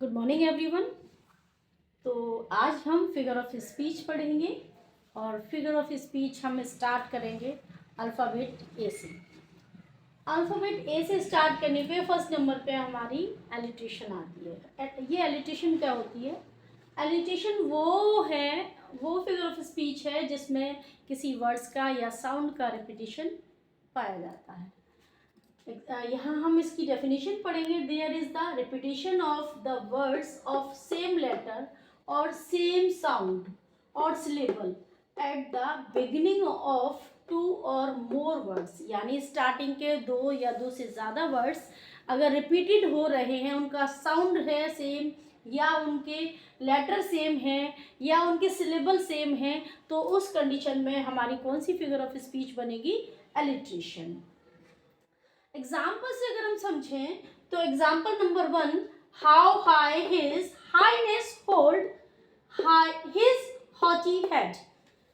Good morning everyone. तो आज हम फिगर ऑफ स्पीच पढ़ेंगे और फिगर ऑफ स्पीच हम स्टार्ट करेंगे अल्फ़ाबेट ए से। अल्फ़ाबेट ए से स्टार्ट करने पे फर्स्ट नंबर पे हमारी एलिट्रेशन आती है। ये एलिट्रेशन क्या होती है? एलिट्रेशन वो फिगर ऑफ स्पीच है जिसमें किसी वर्ड्स का या साउंड का रिपीटिशन पाया जाता है। यहाँ हम इसकी डेफिनेशन पढ़ेंगे। There is the repetition of the words of same letter और सेम साउंड और syllable at the beginning of two और मोर वर्ड्स, यानी स्टार्टिंग के दो या दो से ज़्यादा वर्ड्स अगर रिपीटेड हो रहे हैं, उनका साउंड है सेम या उनके लेटर सेम है या उनके सिलेबल सेम है, तो उस कंडीशन में हमारी कौन सी फिगर ऑफ स्पीच बनेगी? एलिट्रेशन। एग्जाम्पल से अगर हम समझें तो example number 1, how high his highness hold his haughty head.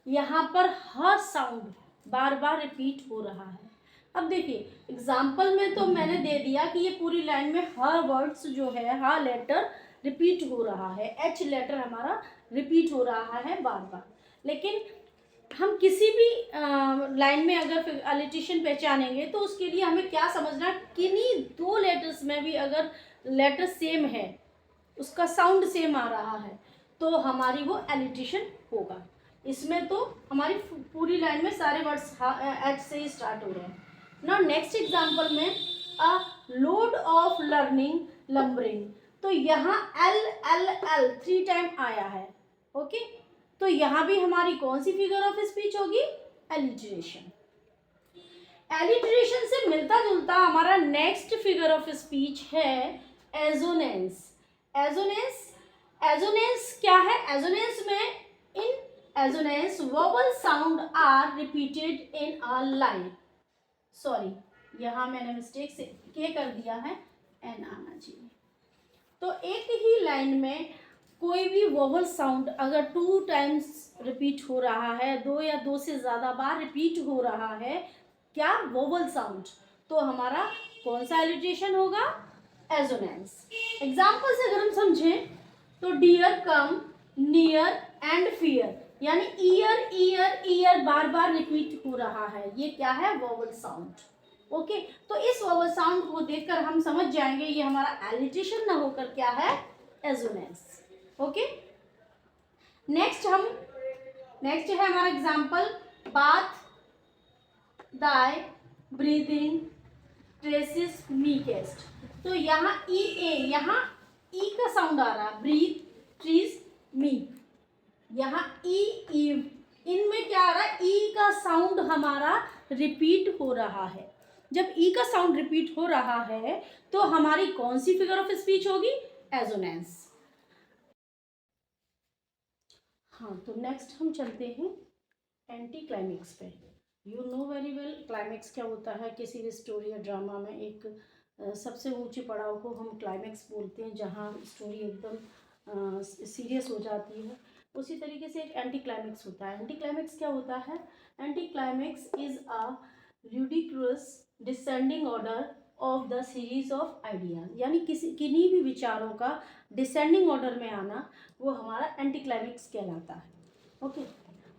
यहाँ पर ह साउंड बार बार रिपीट हो रहा है। अब देखिए एग्जाम्पल में तो मैंने दे दिया कि ये पूरी लाइन में ह वर्ड्स जो है, ह लेटर रिपीट हो रहा है, एच लेटर हमारा रिपीट हो रहा है बार बार। लेकिन हम किसी भी लाइन में अगर एलिट्रेशन पहचानेंगे तो उसके लिए हमें क्या समझना, किन्हीं दो लेटर्स में भी अगर लेटर सेम है, उसका साउंड सेम आ रहा है, तो हमारी वो एलिट्रेशन होगा। इसमें तो हमारी पूरी लाइन में सारे वर्ड्स एच से ही स्टार्ट हो रहे हैं। नाउ नेक्स्ट एग्जांपल में a load of learning lumbering, तो यहाँ एल एल एल 3 टाइम आया है। ओके, तो यहाँ भी हमारी कौन सी फिगर ऑफ स्पीच होगी? एलिट्रेशन। एलिट्रेशन से मिलता जुलता हमारा नेक्स्ट फिगर ऑफ स्पीच है एजोनेंस। एजोनेंस एजोनेंस क्या है? एजोनेंस में in assonance vowel sound are repeated in a line. Sorry, यहाँ मैंने मिस्टेक से के कर दिया है, एन आना चाहिए। तो एक ही लाइन में कोई भी वोवल साउंड अगर 2 टाइम्स रिपीट हो रहा है, 2 या 2 से ज़्यादा बार रिपीट हो रहा है, क्या? वोवल साउंड, तो हमारा कौन सा एलिट्रेशन होगा? एजोनेंस। एग्जाम्पल से अगर हम समझें तो dear, come, near and fear, यानी ईयर ईयर ईयर बार बार रिपीट हो रहा है, ये क्या है? Vowel sound. ओके, तो इस वोवल साउंड को देखकर हम समझ जाएंगे ये हमारा एलिट्रेशन ना होकर क्या है? एजोनेंस। ओके, नेक्स्ट है हमारा एग्जाम्पल बाथ, दाई, ब्रीदिंग, ट्रेसिस, मीकेस्ट। तो यहाँ ई ए, यहाँ ई का साउंड आ रहा, ब्रीथ, ट्रीज, मी। यहाँ ई इनमें क्या आ रहा है? ई का साउंड हमारा रिपीट हो रहा है। जब ई का साउंड रिपीट हो रहा है तो हमारी कौन सी फिगर ऑफ स्पीच होगी? एजोनेंस। हाँ, तो नेक्स्ट हम चलते हैं एंटी क्लाइमेक्स पे। You know very well climax क्या होता है। किसी भी स्टोरी या ड्रामा में एक सबसे ऊंचे पड़ाव को हम क्लाइमेक्स बोलते हैं, जहाँ स्टोरी एकदम सीरियस हो जाती है। उसी तरीके से एक एंटी क्लाइमेक्स होता है। एंटी क्लाइमेक्स क्या होता है? Anti climax is a ludicrous descending order of the series of ideas, यानी किन्हीं भी विचारों का डिसेंडिंग ऑर्डर में आना, वो हमारा एंटी क्लाइमेक्स कहलाता है। ओके,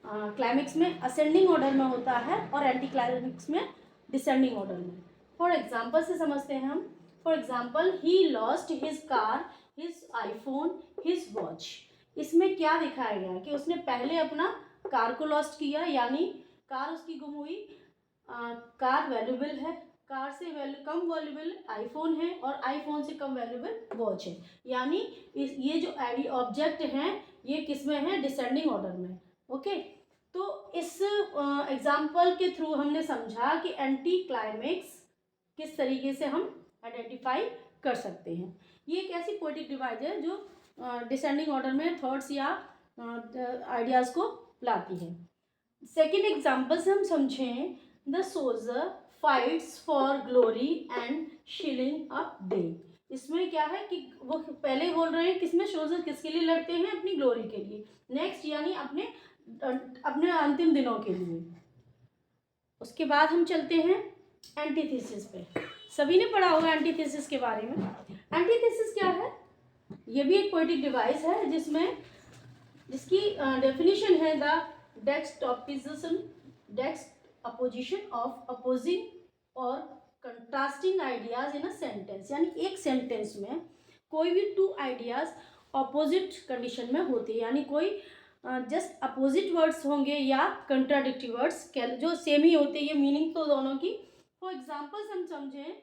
क्लाइमेक्स में असेंडिंग ऑर्डर में होता है और एंटी क्लाइमेक्स में डिसेंडिंग ऑर्डर में। फॉर एग्जाम्पल से समझते हैं हम। For example, he lost his car, his iPhone, his watch. इसमें क्या दिखाया गया कि उसने पहले अपना कार को लॉस्ट किया, यानी कार उसकी गुम हुई। कार वैल्यूबल है, कार से कम वैल्यूबल आईफोन है और आईफोन से कम वैल्यूबल वॉच है, यानी ये जो ऑब्जेक्ट हैं ये किस में है? डिसेंडिंग ऑर्डर में। ओके, तो इस एग्जाम्पल के थ्रू हमने समझा कि एंटी क्लाइमेक्स किस तरीके से हम आइडेंटिफाई कर सकते हैं। ये एक ऐसी पोएटिक डिवाइस है जो डिसेंडिंग ऑर्डर में थॉट्स या आइडियाज़ को लाती है। सेकेंड एग्जाम्पल से हम समझें, the soldier fights for glory and shilling a day. इसमें क्या है कि वो पहले बोल रहे हैं किसमें? सोल्जर किसके लिए लड़ते हैं? अपनी ग्लोरी के लिए। नेक्स्ट यानी अपने अंतिम दिनों के लिए। उसके बाद हम चलते हैं एंटीथेसिस पे। सभी ने पढ़ा होगा एंटीथेसिस के बारे में। एंटीथेसिस क्या है? ये भी एक पोएटिक डिवाइस है जिसकी डेफिनेशन है द डेक्सटॉपिजिशन ऑफ अपोजिंग और contrasting ideas in a sentence, यानी एक सेंटेंस में कोई भी टू आइडियाज ऑपोजिट कंडीशन में होते हैं, यानी कोई जस्ट अपोजिट वर्ड्स होंगे या कंट्राडिक्टरी वर्ड्स जो सेम ही होते हैं, ये मीनिंग तो दोनों की। फॉर एग्जाम्पल्स हम समझें,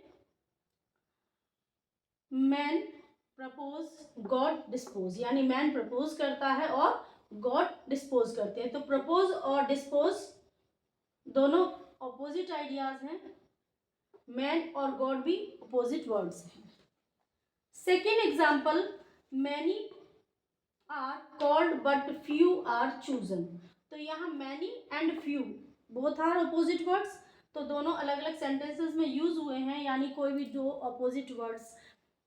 मैन प्रपोज गॉड डिस्पोज, यानी मैन प्रपोज करता है और गॉड डिस्पोज करते हैं। तो प्रपोज और डिस्पोज दोनों ऑपोजिट आइडियाज हैं, मैन और गॉड भी ऑपोजिट वर्ड्स हैं। Second example, many are called but few are chosen. तो यहाँ many and few both are opposite words, तो दोनों अलग अलग सेंटेंसेस में यूज हुए हैं, यानी कोई भी दो ऑपोजिट वर्ड्स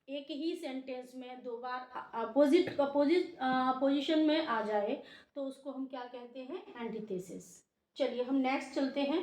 एक ही सेंटेंस में दो बार अपोजिट पोजीशन में आ जाए तो उसको हम क्या कहते हैं, एंटीथेसिस। चलिए हम नेक्स्ट चलते हैं।